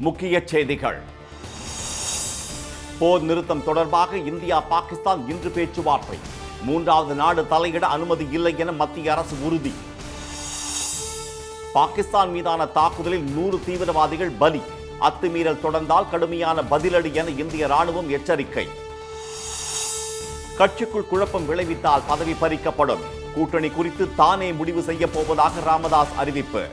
முக்கிய செய்திகள். போர் நிறுத்தம் தொடர்பாக இந்தியா பாகிஸ்தான் இன்று பேச்சுவார்த்தை. மூன்றாவது நாடு தலையிட அனுமதி இல்லை என மத்திய அரசு உறுதி. பாகிஸ்தான் மீதான தாக்குதலில் 100 தீவிரவாதிகள் பலி. அத்துமீறல் தொடர்ந்தால் கடுமையான பதிலடி என இந்திய ராணுவம் எச்சரிக்கை. கட்சிக்குள் குழப்பம் விளைவித்தால் பதவி பறிக்கப்படும். கூட்டணி குறித்து தானே முடிவு செய்ய போவதாக ராமதாஸ் அறிவிப்பு.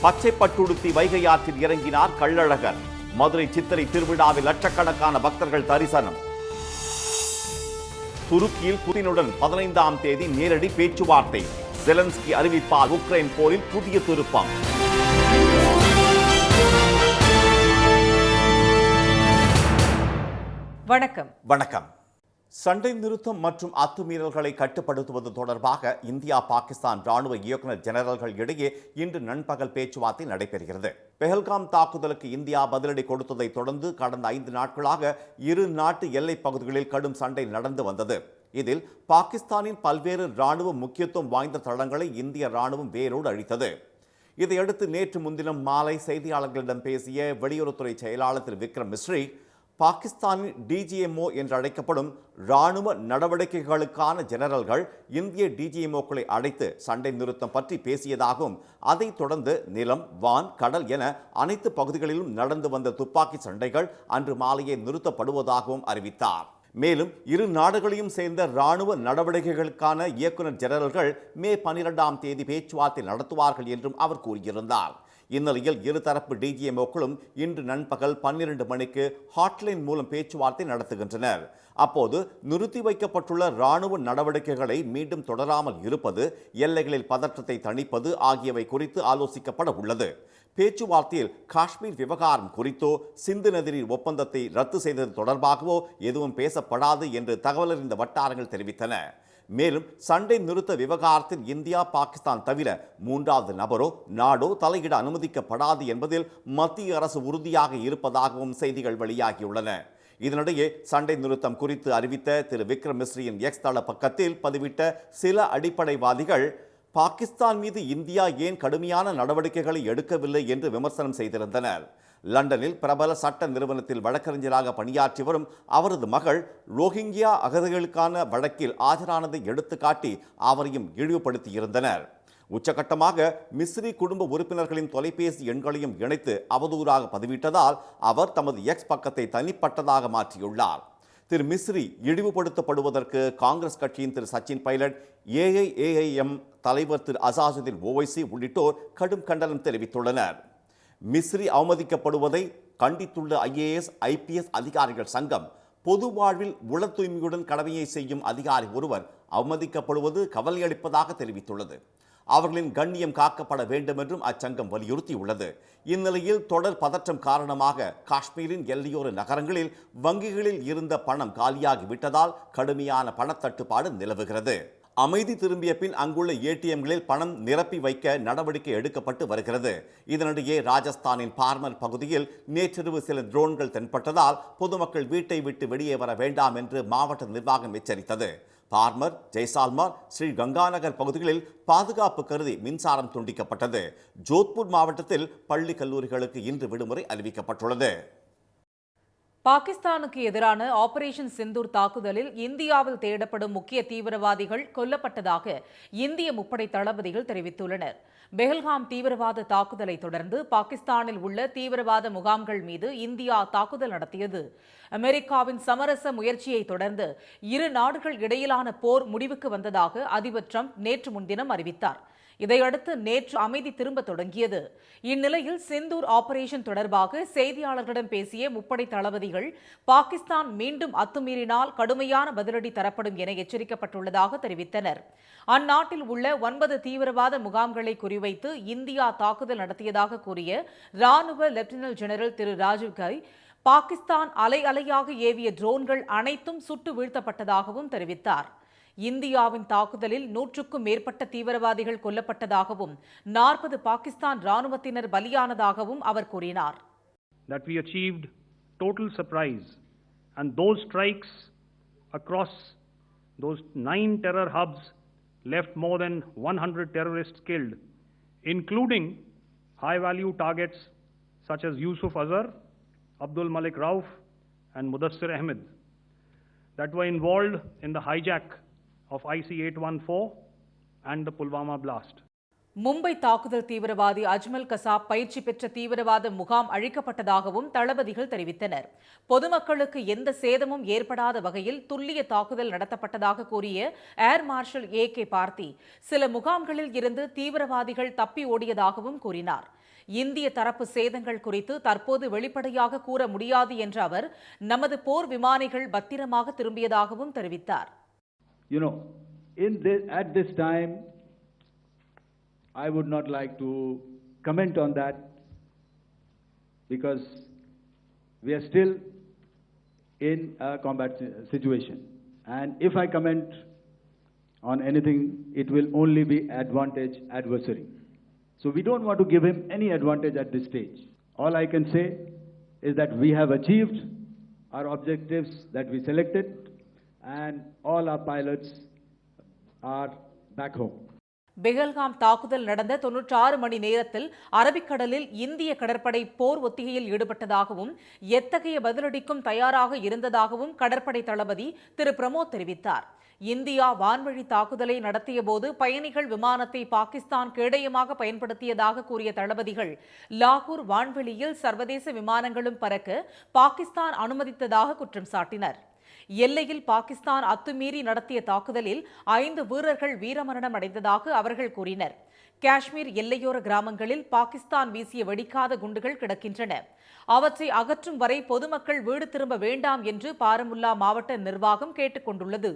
பச்சை பட்டுடுத்தி வைகை ஆற்றில் இறங்கினார் கள்ளழகர். மதுரை சித்திரை திருவிழாவில் லட்சக்கணக்கான பக்தர்கள் தரிசனம். துருக்கியில் புதினுடன் 15ஆம் தேதி நேரடி பேச்சுவார்த்தை. ஜெலன்ஸ்கி அறிவிப்பால் உக்ரைன் போரில் புதிய திருப்பம். வணக்கம். சண்டை நிறுத்தம் மற்றும் அத்துமீறல்களை கட்டுப்படுத்துவது தொடர்பாக இந்தியா பாகிஸ்தான் ராணுவ இயக்குநர் ஜெனரல்கள் இடையே இன்று நண்பகல் பேச்சுவார்த்தை நடைபெறுகிறது. பெஹல்காம் தாக்குதலுக்கு இந்தியா பதிலடி கொடுத்ததை தொடர்ந்து கடந்த 5 நாட்களாக இரு நாட்டு எல்லைப் பகுதிகளில் கடும் சண்டை நடந்து வந்தது. இதில் பாகிஸ்தானின் பல்வேறு ராணுவ முக்கியத்துவம் வாய்ந்த தளங்களை இந்திய ராணுவம் வேரோடு அழித்தது. இதையடுத்து நேற்று முன்தினம் மாலை செய்தியாளர்களிடம் பேசிய வெளியுறவுத்துறை செயலாளர் திரு விக்ரம் மிஸ்ரி, பாகிஸ்தானின் டிஜிஎம்ஓ என்று அழைக்கப்படும் ராணுவ நடவடிக்கைகளுக்கான ஜெனரல்கள் இந்திய டிஜிஎம்ஓக்களை அழைத்து சண்டை நிறுத்தம் பற்றி பேசியதாகவும், அதைத் தொடர்ந்து நிலம், வான், கடல் என அனைத்து பகுதிகளிலும் நடந்து வந்த துப்பாக்கி சண்டைகள் அன்று மாலையே நிறுத்தப்படுவதாகவும் அறிவித்தார். மேலும் இரு நாடுகளையும் சேர்ந்த ராணுவ நடவடிக்கைகளுக்கான இயக்குநர் ஜெனரல்கள் மே 12ஆம் தேதி பேச்சுவார்த்தை நடத்துவார்கள் என்றும் அவர் கூறியிருந்தார். இந்நிலையில் இருதரப்பு டிஜிஎம்ஓக்களும் இன்று நண்பகல் 12 மணிக்கு ஹாட்லைன் மூலம் பேச்சுவார்த்தை நடத்துகின்றனர். அப்போது நிறுத்தி வைக்கப்பட்டுள்ள ராணுவ நடவடிக்கைகளை மீண்டும் தொடராமல் இருப்பது, எல்லைகளில் பதற்றத்தை தணிப்பது ஆகியவை குறித்து ஆலோசிக்கப்பட உள்ளது. பேச்சுவார்த்தையில் காஷ்மீர் விவகாரம் குறித்தோ சிந்து நதிநீர் ஒப்பந்தத்தை ரத்து செய்தது தொடர்பாகவோ எதுவும் பேசப்படாது என்று தகவலறிந்த வட்டாரங்கள் தெரிவித்தன. மேலும் சண்டை நிறுத்த விவகாரத்தில் இந்தியா பாகிஸ்தான் தவிர மூன்றாவது நபரோ நாடோ தலையிட அனுமதிக்கப்படாது என்பதில் மத்திய அரசு உறுதியாக இருப்பதாகவும் செய்திகள் வெளியாகியுள்ளன. இதனிடையே சண்டை நிறுத்தம் குறித்து அறிவித்த திரு விக்ரம் மிஸ்ரியின் எக்ஸ் தள பக்கத்தில் பதிவிட்ட சில அடிப்படைவாதிகள் பாகிஸ்தான் மீது இந்தியா ஏன் கடுமையான நடவடிக்கைகளை எடுக்கவில்லை என்று விமர்சனம் செய்திருந்தனர். லண்டனில் பிரபல சட்ட நிறுவனத்தில் வழக்கறிஞராக பணியாற்றி வரும் அவரது மகள் ரோஹிங்கியா அகதிகளுக்கான வழக்கில் ஆஜரானதை எடுத்துக்காட்டி அவரையும் இழிவுபடுத்தியிருந்தனர். உச்சகட்டமாக மிஸ்ரி குடும்ப உறுப்பினர்களின் தொலைபேசி எண்களையும் இணைத்து அவதூறாக பதிவிட்டதால் அவர் தமது எக்ஸ் பக்கத்தை தனிப்பட்டதாக மாற்றியுள்ளார். திரு மிஸ்ரி இழிவுபடுத்தப்படுவதற்கு காங்கிரஸ் கட்சியின் திரு சச்சின் பைலட், ஏஐஏஐஎம் தலைவர் திரு அசாசுதீன் ஓவைசி உள்ளிட்டோர் கடும் கண்டனம் தெரிவித்துள்ளனர். மிஸ்ரி அவமதிக்கப்படுவதை கண்டித்துள்ள IAS, IPS அதிகாரிகள் சங்கம், பொது வாழ்வில் உள தூய்மையுடன் கடமையை செய்யும் அதிகாரி ஒருவர் அவமதிக்கப்படுவது கவலையளிப்பதாக தெரிவித்துள்ளது. அவர்களின் கண்ணியம் காக்கப்பட வேண்டும் என்றும் அச்சங்கம் வலியுறுத்தியுள்ளது. இந்நிலையில் தொடர் பதற்றம் காரணமாக காஷ்மீரின் எல்லையோர நகரங்களில் வங்கிகளில் இருந்த பணம் காலியாகிவிட்டதால் கடுமையான பணத்தட்டுப்பாடு நிலவுகிறது. அமைதி திரும்பிய பின் அங்குள்ள ஏடிஎம்களில் பணம் நிரப்பி வைக்க நடவடிக்கை எடுக்கப்பட்டு வருகிறது. இதனிடையே ராஜஸ்தானின் பார்மர் பகுதியில் நேற்றிரவு சில ட்ரோன்கள் தென்பட்டதால் பொதுமக்கள் வீட்டை விட்டு வெளியே வர வேண்டாம் என்று மாவட்ட நிர்வாகம் எச்சரித்தது. பார்மர், ஜெய்சால்மர், ஸ்ரீ கங்காநகர் பகுதிகளில் பாதுகாப்பு கருதி மின்சாரம் துண்டிக்கப்பட்டது. ஜோத்பூர் மாவட்டத்தில் பள்ளி கல்லூரிகளுக்கு இன்று விடுமுறை அறிவிக்கப்பட்டுள்ளது. பாகிஸ்தானுக்கு எதிரான ஆபரேஷன் சிந்தூர் தாக்குதலில் இந்தியாவில் தேடப்படும் முக்கிய தீவிரவாதிகள் கொல்லப்பட்டதாக இந்திய முப்படை தளபதிகள் தெரிவித்துள்ளனர். பெஹல்காம் தீவிரவாத தாக்குதலை தொடர்ந்து பாகிஸ்தானில் உள்ள தீவிரவாத முகாம்கள் மீது இந்தியா தாக்குதல் நடத்தியது. அமெரிக்காவின் சமரச முயற்சியை தொடர்ந்து இரு நாடுகள் இடையிலான போர் முடிவுக்கு வந்ததாக அதிபர் டிரம்ப் நேற்று முன்தினம் அறிவித்தார். இதையடுத்து நேற்று அமைதி திரும்ப தொடங்கியது. இந்நிலையில் சிந்தூர் ஆபரேஷன் தொடர்பாக செய்தியாளர்களிடம் பேசிய முப்படை தளபதிகள், பாகிஸ்தான் மீண்டும் அத்துமீறினால் கடுமையான பதிலடி தரப்படும் என எச்சரிக்கப்பட்டுள்ளதாக தெரிவித்தனர். அந்நாட்டில் உள்ள 9 தீவிரவாத முகாம்களை குறிவைத்து இந்தியா தாக்குதல் நடத்தியதாக கூறிய ராணுவ லெப்டினன்ட் ஜெனரல் திரு ராஜீவ் கை, பாகிஸ்தான் அலை அலையாக ஏவிய ட்ரோன்கள் அனைத்தும் சுட்டு வீழ்த்தப்பட்டதாகவும் தெரிவித்தார். இந்தியாவின் தாக்குதலில் 100க்கும் மேற்பட்ட தீவிரவாதிகள் கொல்லப்பட்டதாகவும் 40 பாகிஸ்தான் ராணுவத்தினர் பலியானதாகவும் அவர் கூறினார். That we achieved total surprise and those strikes across those 9 terror hubs left more than 100 terrorists killed, including high value targets such as Yusuf Azhar, Abdul Malik Rauf, and Mudassir Ahmed, that were involved in the hijack of IC-814 and the Pulwama blast. Mumbai தாக்குதல் தீவிரவாதி அஜ்மல் கசாப் பயிற்சி பெற்ற தீவிரவாத முகாம் அழிக்கப்பட்டதாகவும் தளபதிகள் தெரிவித்தனர். பொதுமக்களுக்கு எந்த சேதமும் ஏற்படாத வகையில் துல்லிய தாக்குதல் நடத்தப்பட்டதாக கூறிய ஏர் மார்ஷல் AK பார்த்தி சில முகாம்களில் இருந்து தீவிரவாதிகள் தப்பி ஓடியதாகவும் கூறினார். இந்திய தரப்பு சேதங்கள் குறித்து தற்போது வெளிப்படையாக கூற முடியாது என்ற அவர் நமது போர் விமானிகள் பத்திரமாக திரும்பியதாகவும் தெரிவித்தார். At this time, I would not like to comment on that because we are still in a combat situation. And if I comment on anything, it will only be advantage adversary. So we don't want to give him any advantage at this stage. All I can say is that we have achieved our objectives that we selected and all our pilots are back home. Pahalgam தாக்குதல் நடந்த 96 மணி நேரத்தில் அரபிக்கடலில் இந்திய கடற்படை போர் ஒத்திகையில் ஈடுபட்டதாகவும் எத்தகைய பதிலடிக்கும் தயாராக இருந்ததாகவும் கடற்படை தளபதி திரு பிரமோத் தெரிவித்தார். இந்தியா வான்வழி தாக்குதலை நடத்திய போது பயணிகள் விமானத்தை பாகிஸ்தான் கேடயமாக பயன்படுத்தியதாக கூறிய தளபதிகள் லாகூர் வான்வெளியில் சர்வதேச விமானங்களும் பறக்க பாகிஸ்தான் அனுமதித்ததாக குற்றம் சாட்டினர். எல்லையில் பாகிஸ்தான் அத்துமீறி நடத்திய தாக்குதலில் 5 வீரர்கள் வீரமரணம் அடைந்ததாக அவர்கள் கூறினர். காஷ்மீர் எல்லையோர கிராமங்களில் பாகிஸ்தான் வீசிய வெடிக்காத குண்டுகள் கிடக்கின்றன. அவற்றை அகற்றும் வரை பொதுமக்கள் வீடு திரும்ப வேண்டாம் என்று பாரமுல்லா மாவட்ட நிர்வாகம் கேட்டுக் கொண்டுள்ளது.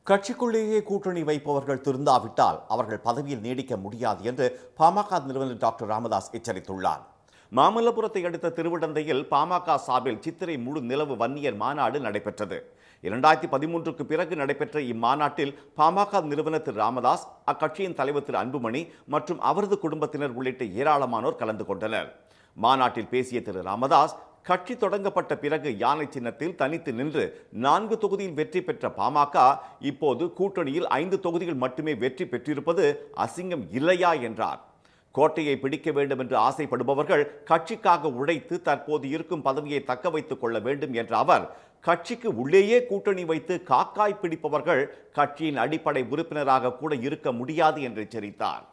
கட்சிக்குள்ளேயே கூட்டணி வைப்பவர்கள் திருந்தாவிட்டால் அவர்கள் பதவியில் நீடிக்க முடியாது என்று பாமக நிறுவனர் டாக்டர் ராமதாஸ் எச்சரித்துள்ளார். மாமல்லபுரத்தை அடுத்த திருவிடந்தையில் பாமக சார்பில் சித்திரை முழு நிலவு வன்னியர் மாநாடு நடைபெற்றது. 2013க்கு பிறகு நடைபெற்ற இம்மாநாட்டில் பாமக நிறுவனர் திரு ராமதாஸ், அக்கட்சியின் தலைவர் திரு அன்புமணி மற்றும் அவரது குடும்பத்தினர் உள்ளிட்ட ஏராளமானோர் கலந்து கொண்டனர். மாநாட்டில் பேசிய திரு ராமதாஸ், கட்சி தொடங்கப்பட்ட பிறகு யானை சின்னத்தில் தனித்து நின்று 4 தொகுதியில் வெற்றி பெற்ற பாமக இப்போது கூட்டணியில் 5 தொகுதிகள் மட்டுமே வெற்றி பெற்றிருப்பது அசிங்கம் இல்லையா என்றார். கோட்டையை பிடிக்க வேண்டும் என்று ஆசைப்படுபவர்கள் கட்சிக்காக உழைத்து தற்போது இருக்கும் பதவியை தக்க வைத்துக் கொள்ள வேண்டும் என்ற அவர், கட்சிக்கு உள்ளேயே கூட்டணி வைத்து காக்காய் பிடிப்பவர்கள் கட்சியின் அடிப்படை உறுப்பினராக கூட இருக்க முடியாது என்று எச்சரித்தார்.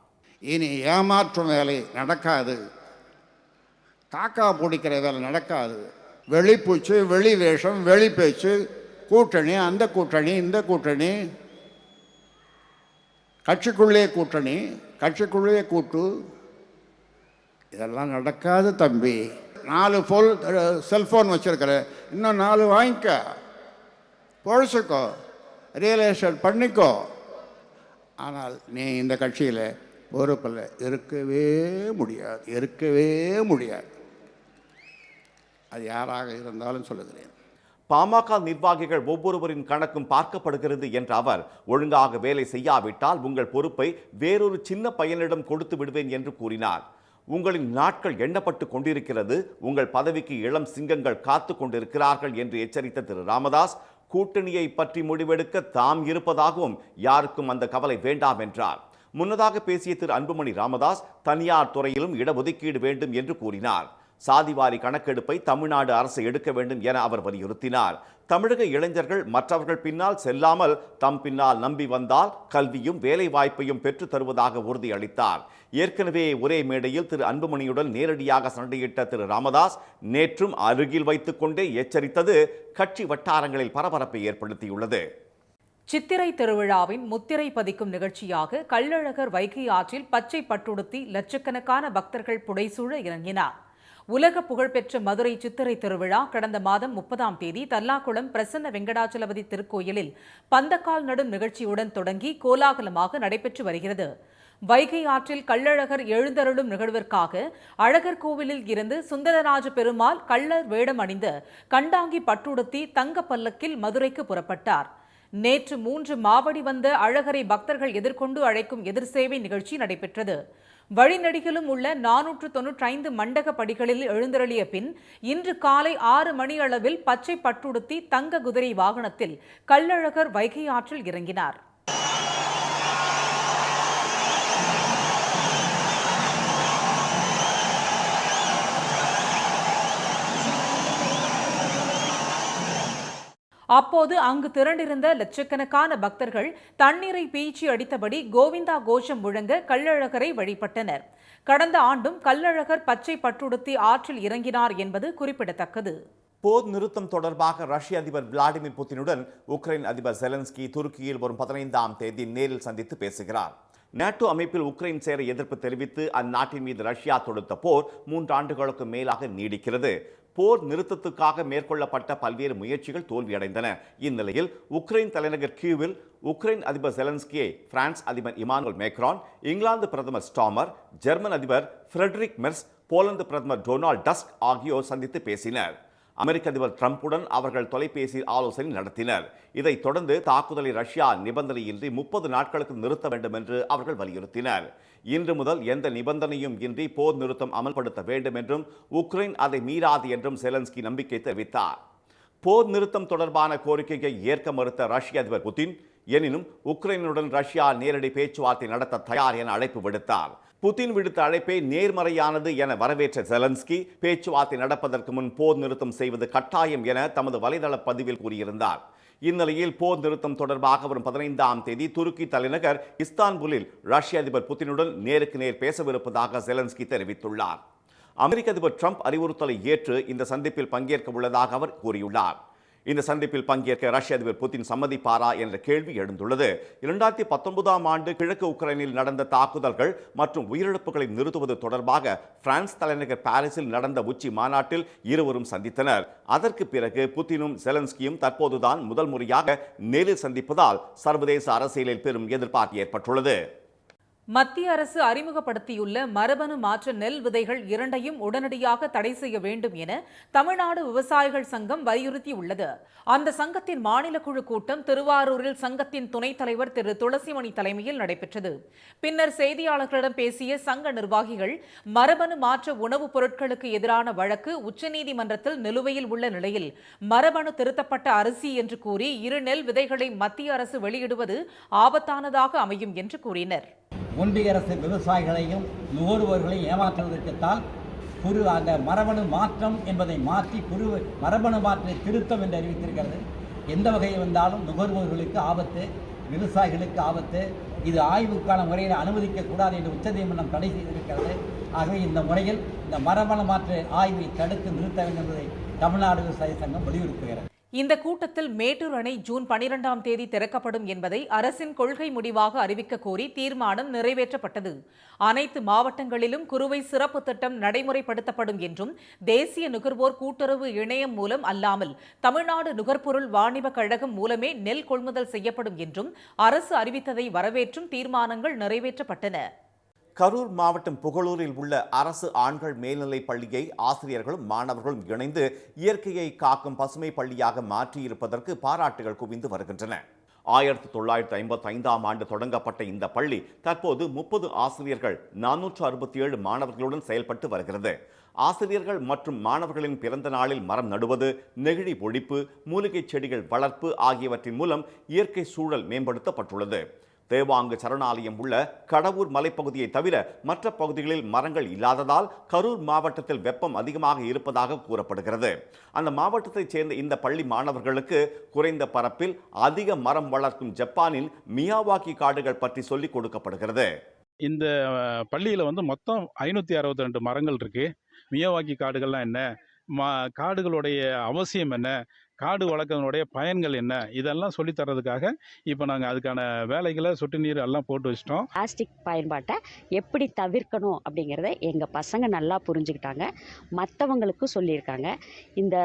இனி ஏமாற்றும் வேலை நடக்காது, காக்கா பிடிக்கிற வேலை நடக்காது. வெளிப்பூச்சு, வெளி வேஷம், வெளி பேச்சு, கூட்டணி, அந்த கூட்டணி, இந்த கூட்டணி, கட்சிக்குள்ளே கூட்டணி, கட்சிக்குள்ளே கூட்டு, இதெல்லாம் நடக்காது தம்பி. 4 செல்ஃபோன் வச்சுருக்கிற, இன்னும் 4 வாங்கிக்க, பொழைச்சிக்கோ, ரியல் எஸ்டேட் பண்ணிக்கோ. ஆனால் நீ இந்த கட்சியில் பொறுப்பில் இருக்கவே முடியாது, இருக்கவே முடியாது. அது யாராக இருந்தாலும் சொல்லுகிறேன். பாமக நிர்வாகிகள் ஒவ்வொருவரின் கணக்கும் பார்க்கப்படுகிறது என்ற அவர், ஒழுங்காக வேலை செய்யாவிட்டால் உங்கள் பொறுப்பை வேறொரு சின்ன பையனிடம் கொடுத்து விடுவேன் என்று கூறினார். உங்களின் நாட்கள் எண்ணப்பட்டு கொண்டிருக்கிறது, உங்கள் பதவிக்கு இளம் சிங்கங்கள் காத்து கொண்டிருக்கிறார்கள் என்று எச்சரித்த திரு ராமதாஸ், கூட்டணியை பற்றி முடிவெடுக்க தாம் இருப்பதாகவும் யாருக்கும் அந்த கவலை வேண்டாம் என்றார். முன்னதாக பேசிய திரு அன்புமணி ராமதாஸ், தனியார் துறையிலும் இடஒதுக்கீடு வேண்டும் என்று கூறினார். சாதிவாரி கணக்கெடுப்பை தமிழ்நாடு அரசு எடுக்க வேண்டும் என அவர் வலியுறுத்தினார். தமிழக இளைஞர்கள் மற்றவர்கள் பின்னால் செல்லாமல் தம் பின்னால் நம்பி வந்தால் கல்வியும் வேலை வாய்ப்பையும் பெற்றுத் தருவதாக உறுதியளித்தார். ஏற்கனவே ஒரே மேடையில் திரு அன்புமணியுடன் நேரடியாக சண்டையிட்ட திரு ராமதாஸ் நேற்றும் அருகில் வைத்துக் கொண்டே எச்சரித்தது கட்சி வட்டாரங்களில் பரபரப்பை ஏற்படுத்தியுள்ளது. சித்திரை திருவிழாவின் முத்திரை பதிக்கும் நிகழ்ச்சியாக கள்ளழகர் வைகை ஆற்றில் பச்சை பட்டுடுத்தி லட்சக்கணக்கான பக்தர்கள் புடைசூழ இறங்கினார். உலக புகழ்பெற்ற மதுரை சித்திரை திருவிழா கடந்த மாதம் 30ஆம் தேதி தல்லாக்குளம் பிரசன்ன வெங்கடாச்சலபதி திருக்கோயிலில் பந்தக்கால் நடும் நிகழ்ச்சியுடன் தொடங்கி கோலாகலமாக நடைபெற்று வருகிறது. வைகை ஆற்றில் கள்ளழகர் எழுந்தருளும் நிகழ்விற்காக அழகர் கோவிலில் இருந்து சுந்தரராஜ பெருமாள் கள்ளர் வேடம் அணிந்து கண்டாங்கி பட்டுடுத்தி தங்க பல்லக்கில் மதுரைக்கு புறப்பட்டார். நேற்று 3 மாவடி வந்த அழகரை பக்தர்கள் எதிர்கொண்டு அழைக்கும் எதிர்சேவை நிகழ்ச்சி நடைபெற்றது. வழிநெடுகிலும் உள்ள 495 மண்டக படிகளில் எழுந்தருளிய பின் இன்று காலை 6 மணியளவில் பச்சை பட்டுடுத்தி தங்க குதிரை வாகனத்தில் கள்ளழகர் வைகை ஆற்றில் இறங்கினார். அப்போது அங்கு திரண்டிருந்த லட்சக்கணக்கான பக்தர்கள் தண்ணீரை பீய்ச்சி அடித்தபடி கோவிந்தா கோஷம் முழங்க கள்ளழகரை வழிபட்டனர். கடந்த ஆண்டும் கள்ளழகர் பச்சை பட்டுடுத்தி ஆற்றில் இறங்கினார் என்பது குறிப்பிடத்தக்கது. போர் நிறுத்தம் தொடர்பாக ரஷ்ய அதிபர் விளாடிமிர் புதினுடன் உக்ரைன் அதிபர் செலன்ஸ்கி துருக்கியில் வரும் 15ஆம் தேதி நேரில் சந்தித்து பேசுகிறார். நேட்டோ அமைப்பில் உக்ரைன் சேர எதிர்ப்பு தெரிவித்து அந்நாட்டின் மீது ரஷ்யா தொடுத்த போர் 3 ஆண்டுகளுக்கு மேலாக நீடிக்கிறது. போர் நிறுத்தத்துக்காக மேற்கொள்ளப்பட்ட பல்வேறு முயற்சிகள் தோல்வியடைந்தன. இந்நிலையில் உக்ரைன் தலைநகர் கீவில் உக்ரைன் அதிபர் செலன்ஸ்கியை பிரான்ஸ் அதிபர் இமானுவேல் மேக்ரான், இங்கிலாந்து பிரதமர் ஸ்டாமர், ஜெர்மன் அதிபர் ஃபிரெட்ரிக் மெர்ஸ், போலந்து பிரதமர் டொனால்ட் டஸ்க் ஆகியோர் சந்தித்து பேசினர். அமெரிக்க அதிபர் டிரம்புடன் அவர்கள் தொலைபேசியில் ஆலோசனை நடத்தினர். இதைத் தொடர்ந்து தாக்குதலை ரஷ்யா நிபந்தனையின்றி 30 நாட்களுக்கு நிறுத்த வேண்டும் என்று அவர்கள் வலியுறுத்தினர். இன்று முதல் எந்த நிபந்தனையும் இன்றி போர் நிறுத்தம் அமல்படுத்த வேண்டும் என்றும் உக்ரைன் அதை மீறாது என்றும் செலன்ஸ்கி நம்பிக்கை தெரிவித்தார். போர் நிறுத்தம் தொடர்பான கோரிக்கையை ஏற்க மறுத்த ரஷ்ய அதிபர் புதின், எனினும் உக்ரைனுடன் ரஷ்யா நேரடி பேச்சுவார்த்தை நடத்த தயார் என அழைப்பு விடுத்தார். புதின் விடுத்த அழைப்பை நேர்மறையானது என வரவேற்ற செலன்ஸ்கி, பேச்சுவார்த்தை நடப்பதற்கு முன் போர் நிறுத்தம் செய்வது கட்டாயம் என தமது வலைதள பதிவில் கூறியிருந்தார். இந்நிலையில் போர் நிறுத்தம் தொடர்பாக வரும் 15ஆம் தேதி துருக்கி தலைநகர் இஸ்தான்புல்லில் ரஷ்ய அதிபர் புதினுடன் நேருக்கு நேர் பேசவிருப்பதாக செலன்ஸ்கி தெரிவித்துள்ளார். அமெரிக்க அதிபர் டிரம்ப் அறிவுறுத்தலை ஏற்று இந்த சந்திப்பில் பங்கேற்க உள்ளதாக அவர் கூறியுள்ளார். இந்த சந்திப்பில் பங்கேற்க ரஷ்ய அதிபர் புதின் சம்மதிப்பாரா என்ற கேள்வி எழுந்துள்ளது. 2019ஆம் ஆண்டு கிழக்கு உக்ரைனில் நடந்த தாக்குதல்கள் மற்றும் உயிரிழப்புகளை நிறுத்துவது தொடர்பாக பிரான்ஸ் தலைநகர் பாரிஸில் நடந்த உச்சி மாநாட்டில் இருவரும் சந்தித்தனர். அதற்கு பிறகு புதினும் செலன்ஸ்கியும் தற்போதுதான் முதல் முறையாக நேரில் சந்திப்பதால் சர்வதேச அரசியலில் பெரும் எதிர்பார்ப்பு ஏற்பட்டுள்ளது. மத்திய அரசு அறிமுகப்படுத்தியுள்ள மரபணு மாற்ற நெல் விதைகள் இரண்டையும் உடனடியாக தடை செய்ய வேண்டும் என தமிழ்நாடு விவசாயிகள் சங்கம் வலியுறுத்தியுள்ளது. அந்த சங்கத்தின் மாநில குழு கூட்டம் திருவாரூரில் சங்கத்தின் துணைத் தலைவர் திரு துளசிமணி தலைமையில் நடைபெற்றது. பின்னர் செய்தியாளர்களிடம் பேசிய சங்க நிர்வாகிகள், மரபணு மாற்ற உணவுப் பொருட்களுக்கு எதிரான வழக்கு உச்சநீதிமன்றத்தில் நிலுவையில் உள்ள நிலையில் மரபணு திருத்தப்பட்ட அரிசி என்று கூறி இரு நெல் விதைகளை மத்திய அரசு வெளியிடுவது ஆபத்தானதாக அமையும் என்று கூறினர். ஒன்றிய அரசு விவசாயிகளையும் நுகர்வோர்களையும் ஏமாற்றுவதற்குத்தான் அந்த மரபணு மாற்றம் என்பதை மாற்றி மரபணு மாற்றை திருத்தம் என்று அறிவித்திருக்கிறது. எந்த வகையில் வந்தாலும் நுகர்வோர்களுக்கு ஆபத்து, விவசாயிகளுக்கு ஆபத்து. இது ஆய்வுக்கான முறையில் அனுமதிக்கக்கூடாது என்று உச்சநீதிமன்றம் தடை செய்திருக்கிறது. ஆகவே இந்த முறையில் இந்த மரபணு மாற்று ஆய்வை தடுத்து நிறுத்த வேண்டும் என்பதை தமிழ்நாடு விவசாய சங்கம் வலியுறுத்துகிறது. இந்த கூட்டத்தில் மேட்டூர் அணை ஜூன் 12ஆம் தேதி திறக்கப்படும் என்பதை அரசின் கொள்கை முடிவாக அறிவிக்க கோரி தீர்மானம் நிறைவேற்றப்பட்டது. அனைத்து மாவட்டங்களிலும் குறுவை சிறப்பு திட்டம் நடைமுறைப்படுத்தப்படும் என்றும், தேசிய நுகர்வோர் கூட்டுறவு இணையம் மூலம் அல்லாமல் தமிழ்நாடு நுகர்பொருள் வாணிப கழகம் மூலமே நெல் கொள்முதல் செய்யப்படும் என்றும் அரசு அறிவித்ததை வரவேற்றும் தீர்மானங்கள் நிறைவேற்றப்பட்டன. கரூர் மாவட்டம் புகழூரில் உள்ள அரசு ஆண்கள் மேல்நிலைப் பள்ளியை ஆசிரியர்களும் மாணவர்களும் இணைந்து இயற்கையை காக்கும் பசுமை பள்ளியாக மாற்றியிருப்பதற்கு பாராட்டுகள் குவிந்து வருகின்றன. 1955ஆம் ஆண்டு தொடங்கப்பட்ட இந்த பள்ளி தற்போது 30 ஆசிரியர்கள் 467 மாணவர்களுடன் செயல்பட்டு வருகிறது. ஆசிரியர்கள் மற்றும் மாணவர்களின் பிறந்த நாளில் மரம் நடுவது, நெகிழி ஒழிப்பு, மூலிகை செடிகள் வளர்ப்பு ஆகியவற்றின் மூலம் இயற்கை சூழல் மேம்படுத்தப்பட்டுள்ளது. தேவாங்கு சரணாலயம் உள்ள கடவூர் மலைப்பகுதியை தவிர மற்ற பகுதிகளில் மரங்கள் இல்லாததால் கரூர் மாவட்டத்தில் வெப்பம் அதிகமாக இருப்பதாக கூறப்படுகிறது. அந்த மாவட்டத்தைச் சேர்ந்த இந்த பள்ளி மாணவர்களுக்கு குறைந்த பரப்பில் அதிக மரம் வளர்க்கும் ஜப்பானின் மியாவாக்கி காடுகள் பற்றி சொல்லிக் கொடுக்கப்படுகிறது. இந்த பள்ளியில் மொத்தம் 562 மரங்கள் இருக்கு. மியாவாக்கி காடுகள்லாம் என்ன, காடுகளுடைய அவசியம் என்ன, காடு வளர்க்கறதுடைய பயன்கள் என்ன, இதெல்லாம் சொல்லித்தரதுக்காக இப்போ நாங்கள் அதுக்கான வேலைகளை சொட்டு நீர் எல்லாம் போட்டு வச்சிட்டோம். பிளாஸ்டிக் பயன்பாட்டை எப்படி தவிர்க்கணும் அப்படிங்கிறத எங்கள் பசங்க நல்லா புரிஞ்சுக்கிட்டாங்க, மற்றவங்களுக்கும் சொல்லியிருக்காங்க. இந்த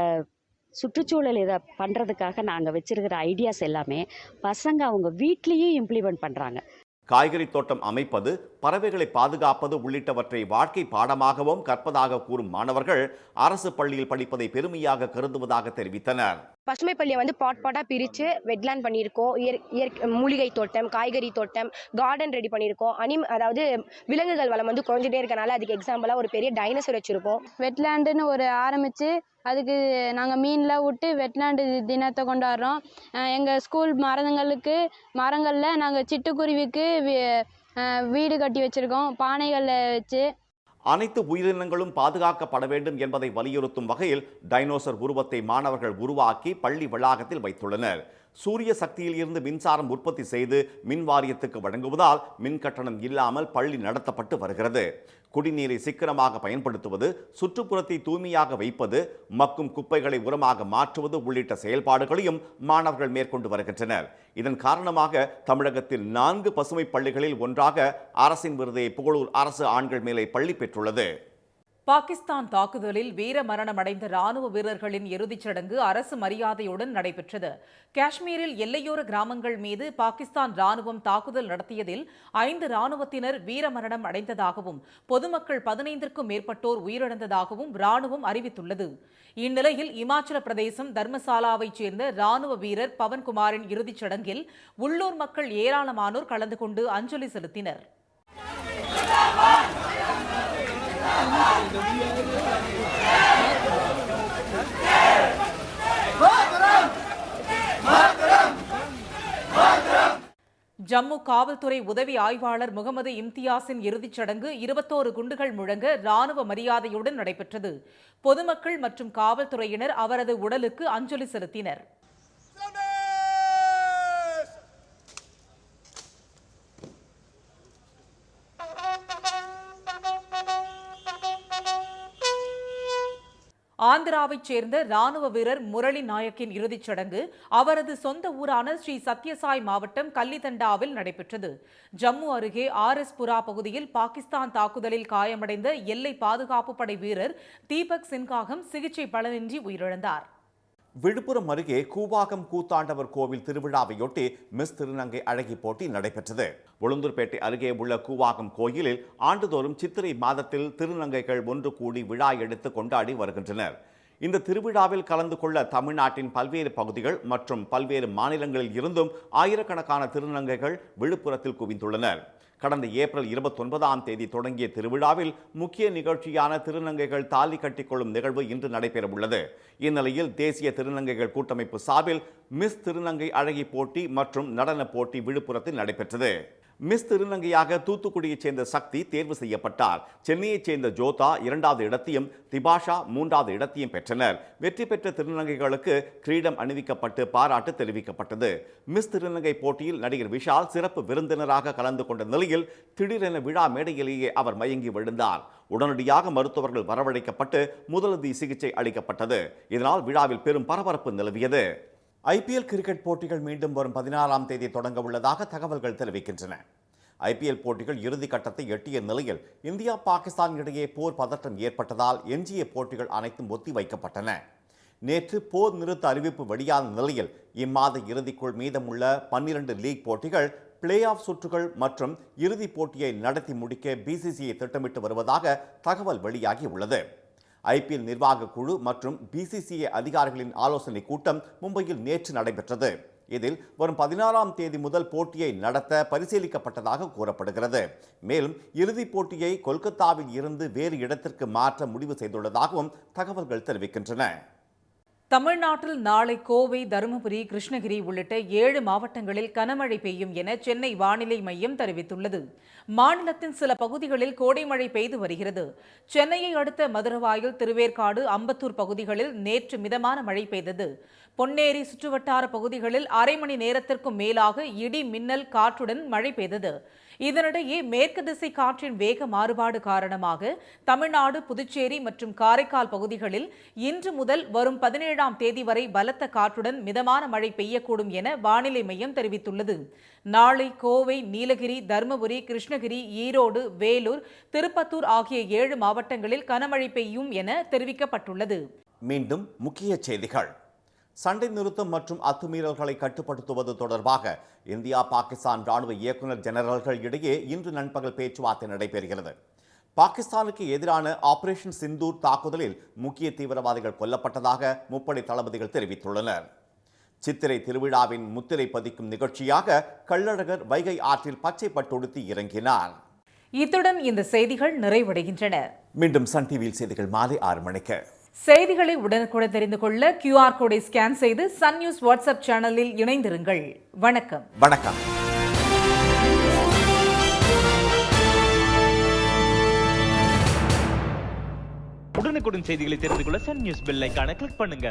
சுற்றுச்சூழல் இதை பண்ணுறதுக்காக நாங்கள் வச்சிருக்கிற ஐடியாஸ் எல்லாமே பசங்க அவங்க வீட்லேயும் இம்ப்ளிமெண்ட் பண்ணுறாங்க. காய்கறி தோட்டம் அமைப்பது, பறவைகளை பாதுகாப்பது உள்ளிட்டவற்றை வாழ்க்கை பாடமாகவும் கற்பதாக கூறும் மாணவர்கள் அரசு பள்ளியில் படிப்பதை பெருமையாக கருதுவதாக தெரிவித்தனர். பசுமை பள்ளியை பாட்டாக பிரித்து வெட்லேண்ட் பண்ணியிருக்கோம். மூலிகை தோட்டம், காய்கறி தோட்டம், கார்டன் ரெடி பண்ணியிருக்கோம். அதாவது விலங்குகள் வளம் குறைஞ்சிட்டே இருக்கனால அதுக்கு எக்ஸாம்பிளாக ஒரு பெரிய டைனோசர் வச்சுருக்கோம். வெட்லேண்டுன்னு ஒரு ஆரம்பித்து அதுக்கு நாங்கள் மீன்லாம் விட்டு வெட்லேண்டு தினத்தை கொண்டாடுறோம். எங்கள் ஸ்கூல் மரங்களில் நாங்கள் சிட்டுக்குருவிக்கு வீடு கட்டி வச்சுருக்கோம், பானைகளில் வச்சு. அனைத்து உயிரினங்களும் பாதுகாக்கப்பட வேண்டும் என்பதை வலியுறுத்தும் வகையில் டைனோசர் உருவத்தை மாணவர்கள் உருவாக்கி பள்ளி வளாகத்தில் வைத்துள்ளனர். சூரிய சக்தியில் இருந்து மின்சாரம் உற்பத்தி செய்து மின் வாரியத்துக்கு வழங்குவதால் மின் கட்டணம் இல்லாமல் பள்ளி நடத்தப்பட்டு வருகிறது. குடிநீரை சிக்கனமாக பயன்படுத்துவது, சுற்றுப்புறத்தை தூய்மையாக வைப்பது, மக்கும் குப்பைகளை உரமாக மாற்றுவது உள்ளிட்ட செயல்பாடுகளையும் மாணவர்கள் மேற்கொண்டு வருகின்றனர். இதன் காரணமாக தமிழகத்தில் 4 பசுமை பள்ளிகளில் ஒன்றாக அரசின் விருதை புகழூர் அரசு ஆண்கள் மேலை பள்ளி பெற்றுள்ளது. பாகிஸ்தான் தாக்குதலில் வீர மரணமடைந்த ராணுவ வீரர்களின் இறுதிச் சடங்கு அரசு மரியாதையுடன் நடைபெற்றது. காஷ்மீரில் எல்லையோர கிராமங்கள் மீது பாகிஸ்தான் ராணுவம் தாக்குதல் நடத்தியதில் 5 ராணுவத்தினர் வீரமரணம் அடைந்ததாகவும் பொதுமக்கள் 15க்கும் மேற்பட்டோர் உயிரிழந்ததாகவும் ராணுவம் அறிவித்துள்ளது. இந்நிலையில் இமாச்சல பிரதேசம் தர்மசாலாவைச் சேர்ந்த ராணுவ வீரர் பவன்குமாரின் இறுதிச் சடங்கில் உள்ளூர் மக்கள் ஏராளமானோர் கலந்து கொண்டு அஞ்சலி செலுத்தினர். ஜம்மு காவல்துறை உதவி ஆய்வாளர் முகமது இம்தியாஸின் இறுதிச் சடங்கு 21 குண்டுகள் முழங்க ராணுவ மரியாதையுடன் நடைபெற்றது. பொதுமக்கள் மற்றும் காவல்துறையினர் அவரது உடலுக்கு அஞ்சலி செலுத்தினர். ஆந்திராவைச் சேர்ந்த ராணுவ வீரர் முரளி நாயக்கின் இறுதிச் சடங்கு அவரது சொந்த ஊரான ஸ்ரீ சத்யசாய் மாவட்டம் கல்லிதண்டாவில் நடைபெற்றது. ஜம்மு அருகே RS புரா பகுதியில் பாகிஸ்தான் தாக்குதலில் காயமடைந்த எல்லை பாதுகாப்பு படை வீரர் தீபக் சின்காகம் சிகிச்சை பலனின்றி உயிரிழந்தார். விழுப்புரம் அருகே கூவாகம் கூத்தாண்டவர் கோவில் திருவிழாவையொட்டி மிஸ் திருநங்கை அழகி போட்டி நடைபெற்றது. உளுந்தூர்பேட்டை அருகே உள்ள கூவாகம் கோயிலில் ஆண்டுதோறும் சித்திரை மாதத்தில் திருநங்கைகள் ஒன்று கூடி விழா எடுத்து கொண்டாடி வருகின்றனர். இந்த திருவிழாவில் கலந்து கொள்ள தமிழ்நாட்டின் பல்வேறு பகுதிகள் மற்றும் பல்வேறு மாநிலங்களில் இருந்தும் ஆயிரக்கணக்கான திருநங்கைகள் விழுப்புரத்தில் குவிந்துள்ளனர். கடந்த ஏப்ரல் 29ஆம் தேதி தொடங்கிய திருவிழாவில் முக்கிய நிகழ்ச்சியான திருநங்கைகள் தாலி கட்டிக்கொள்ளும் நிகழ்வு இன்று நடைபெறவுள்ளது. இந்நிலையில் தேசிய திருநங்கைகள் கூட்டமைப்பு சார்பில் மிஸ் திருநங்கை அழகி போட்டி மற்றும் நடன போட்டி விழுப்புரத்தில் நடைபெற்றது. மிஸ் திருநங்கையாக தூத்துக்குடியைச் சேர்ந்த சக்தி தேர்வு செய்யப்பட்டார். சென்னையைச் சேர்ந்த ஜோதா 2வது இடத்தையும், திபாஷா 3வது இடத்தையும் பெற்றனர். வெற்றி பெற்ற திருநங்கைகளுக்கு கிரீடம் அணிவிக்கப்பட்டு பாராட்டு தெரிவிக்கப்பட்டது. மிஸ் திருநங்கை போட்டியில் நடிகர் விஷால் சிறப்பு விருந்தினராக கலந்து கொண்ட நிலையில் திடீரென விழா மேடையிலேயே அவர் மயங்கி விழுந்தார். உடனடியாக மருத்துவர்கள் வரவழைக்கப்பட்டு முதலுதவி சிகிச்சை அளிக்கப்பட்டது. இதனால் விழாவில் பெரும் பரபரப்பு நிலவியது. IPL கிரிக்கெட் போட்டிகள் மீண்டும் வரும் 16ஆம் தேதி தொடங்க உள்ளதாக தகவல்கள் தெரிவிக்கின்றன. IPL போட்டிகள் இறுதி கட்டத்தை எட்டிய நிலையில் இந்தியா பாகிஸ்தான் இடையே போர் பதற்றம் ஏற்பட்டதால் எஞ்சிய போட்டிகள் அனைத்தும் ஒத்தி வைக்கப்பட்டன. நேற்று போர் நிறுத்த அறிவிப்பு வெளியான நிலையில் இம்மாத இறுதிக்குள் மீதமுள்ள 12 லீக் போட்டிகள், பிளே ஆஃப் சுற்றுகள் மற்றும் இறுதிப் போட்டியை நடத்தி முடிக்க BCCI திட்டமிட்டு வருவதாக தகவல் வெளியாகி உள்ளது. IPL நிர்வாக குழு மற்றும் BCCI அதிகாரிகளின் ஆலோசனை கூட்டம் மும்பையில் நேற்று நடைபெற்றது. இதில் வரும் 16ஆம் தேதி முதல் போட்டியை நடத்த பரிசீலிக்கப்பட்டதாக கூறப்படுகிறது. மேலும் இறுதிப் போட்டியை கொல்கத்தாவில் இருந்து வேறு இடத்திற்கு மாற்ற முடிவு செய்துள்ளதாகவும் தகவல்கள் தெரிவிக்கின்றன. தமிழ்நாட்டில் நாளை கோவை, தருமபுரி, கிருஷ்ணகிரி உள்ளிட்ட 7 மாவட்டங்களில் கனமழை பெய்யும் என சென்னை வானிலை மையம் தெரிவித்துள்ளது. மாநிலத்தின் சில பகுதிகளில் கோடை மழை பெய்து வருகிறது. சென்னையை அடுத்த மதுரவாயல், திருவேற்காடு, அம்பத்தூர் பகுதிகளில் நேற்று மிதமான மழை பெய்தது. பொன்னேரி சுற்றுவட்டார பகுதிகளில் அரை மணி நேரத்திற்கும் மேலாக இடி, மின்னல், காற்றுடன் மழை பெய்தது. இதனிடையே மேற்கு திசை காற்றின் வேக மாறுபாடு காரணமாக தமிழ்நாடு, புதுச்சேரி மற்றும் காரைக்கால் பகுதிகளில் இன்று முதல் வரும் 17ஆம் தேதி வரை பலத்த காற்றுடன் மிதமான மழை பெய்யக்கூடும் என வானிலை மையம் தெரிவித்துள்ளது. நாளை கோவை, நீலகிரி, தருமபுரி, கிருஷ்ணகிரி, ஈரோடு, வேலூர், திருப்பத்தூர் ஆகிய 7 மாவட்டங்களில் கனமழை பெய்யும் என தெரிவிக்கப்பட்டுள்ளது. மீண்டும் முக்கிய செய்திகள். சண்டை நிறுத்தம் மற்றும் அத்துமீறல்களை கட்டுப்படுத்துவது தொடர்பாக இந்தியா பாகிஸ்தான் ராணுவ இயக்குநர் ஜெனரல்கள் இடையே இன்று நண்பகல் பேச்சுவார்த்தை நடைபெறுகிறது. பாகிஸ்தானுக்கு எதிரான ஆபரேஷன் சிந்தூர் தாக்குதலில் முக்கிய தீவிரவாதிகள் கொல்லப்பட்டதாக முப்படை தளபதிகள் தெரிவித்துள்ளனர். சித்திரை திருவிழாவின் முத்திரை பதிக்கும் நிகழ்ச்சியாக கள்ளழகர் வைகை ஆற்றில் பச்சை பட்டுடுத்தி இறங்கினார். இத்துடன் இந்த செய்திகள் நிறைவடைகின்றன. மீண்டும் சன் டிவியில் செய்திகள் மாலை 6 மணிக்கு. செய்திகளை உடனுக்குடன் தெரிந்து கொள்ள QR கோடை ஸ்கேன் செய்து சன் நியூஸ் வாட்ஸ்அப் சேனலில் இணைந்திருங்கள். வணக்கம். உடனுக்குடன் செய்திகளை தெரிந்து கொள்ள சன் நியூஸ் பெல் ஐகானை கிளிக் பண்ணுங்க.